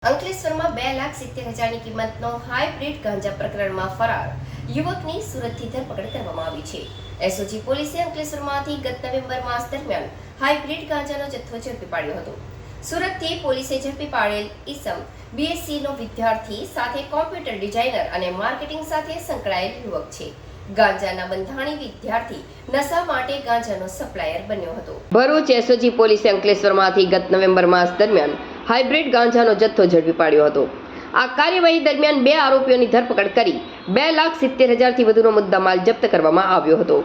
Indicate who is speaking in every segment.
Speaker 1: અંકલેશ્વરમાં 2,70,000ની કિંમતનો હાઇબ્રિડ ગાંજા પ્રકરણમાં ફરાર યુવકની સુરતથી ધરપકડ કરવામાં આવી છે. એસઓજી પોલીસે અંકલેશ્વરમાંથી ગત નવેમ્બર માસ દરમિયાન હાઇબ્રિડ ગાંજાનો જથ્થો ઝડપી પાડ્યો હતો. સુરતથી પોલીસે ઝડપી પાડેલ ઈસમ બીએસસીનો વિદ્યાર્થી સાથે કોમ્પ્યુટર ડિઝાઇનર અને માર્કેટિંગ સાથે સંકળાયેલ યુવક છે. ગાંજાના બંધાણી વિદ્યાર્થી નશા માટે ગાંજાનો સપ્લાયર બન્યો હતો. ભરૂચ એસઓજી પોલીસે અંકલેશ્વરમાંથી ગત નવેમ્બર માસ દરમિયાન હાઇબ્રિડ ગાંજાનો જથ્થો ઝડપી પાડ્યો હતો. આ કાર્યવાહી દરમિયાન 2 આરોપીઓની ધરપકડ કરી 2,70,000થી વધુનો મુદ્દામાલ જપ્ત કરવામાં આવ્યો હતો.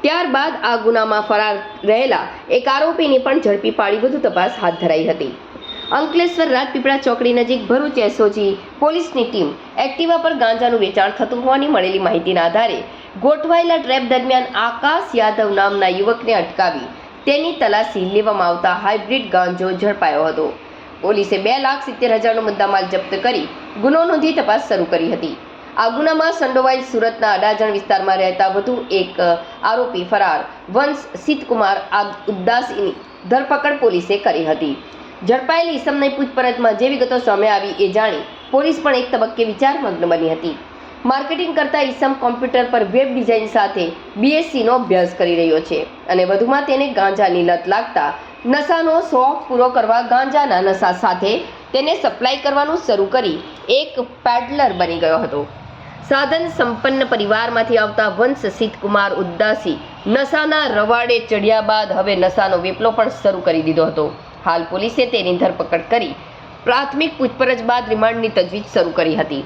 Speaker 1: ત્યારબાદ આ ગુનામાં ફરાર રહેલા એક આરોપીની પણ ઝડપી પાડી વધુ તપાસ હાથ ધરાઈ હતી. અંકલેશ્વર રાજપીપળા ચોકડી નજીક ભરૂચ એસઓજી પોલીસની ટીમ એક્ટિવા પર ગાંજાનું વેચાણ થતું હોવાની મળેલી માહિતીના આધારે ગોઠવાયેલા ટ્રેપ દરમિયાન આકાશ યાદવ નામના યુવકને અટકાવી તેની તલાશી લેવામાં આવતા હાઇબ્રિડ ગાંજો ઝડપાયો હતો. પોલીસે 2,70,000નો મુદ્દામાલ જપ્ત કરી ગુનો નોંધી તપાસ શરૂ કરી હતી. આ ગુનામાં સંડોવાયેલ સુરતના અડાજણ વિસ્તારમાં રહેતા વધુ એક આરોપી ફરાર વંશ સિદ્ધકુમાર ઉદ્દાસીની ધરપકડ પોલીસે કરી હતી. ઝડપાયેલી ઈસમની પૂછપરછમાં જે વિગતો સામે આવી એ જાણી પોલીસ પણ એક તબક્કે વિચારમગ્ન બની હતી. માર્કેટિંગ કરતા ઈસમ કોમ્પ્યુટર પર વેબ ડિઝાઇન સાથે બીએસસીનો અભ્યાસ કરી રહ્યો છે અને વધુમાં તેને ગાંજાની લત લાગતા નશાનો શોખ પૂરો કરવા ગાંજાના નશા સાથે તેને સપ્લાય કરવાનું શરૂ કરી એક પેડલર બની ગયો હતો. સાધન સંપન્ન પરિવારમાંથી આવતા વંશ સિદ્ધકુમાર ઉદ્દાસી નશાના રવાડે ચડ્યા બાદ હવે નશાનો વેપલો પણ શરૂ કરી દીધો હતો. હાલ પોલીસે તેની ધરપકડ કરી પ્રાથમિક પૂછપરછ બાદ રિમાન્ડની તજવીજ શરૂ કરી હતી.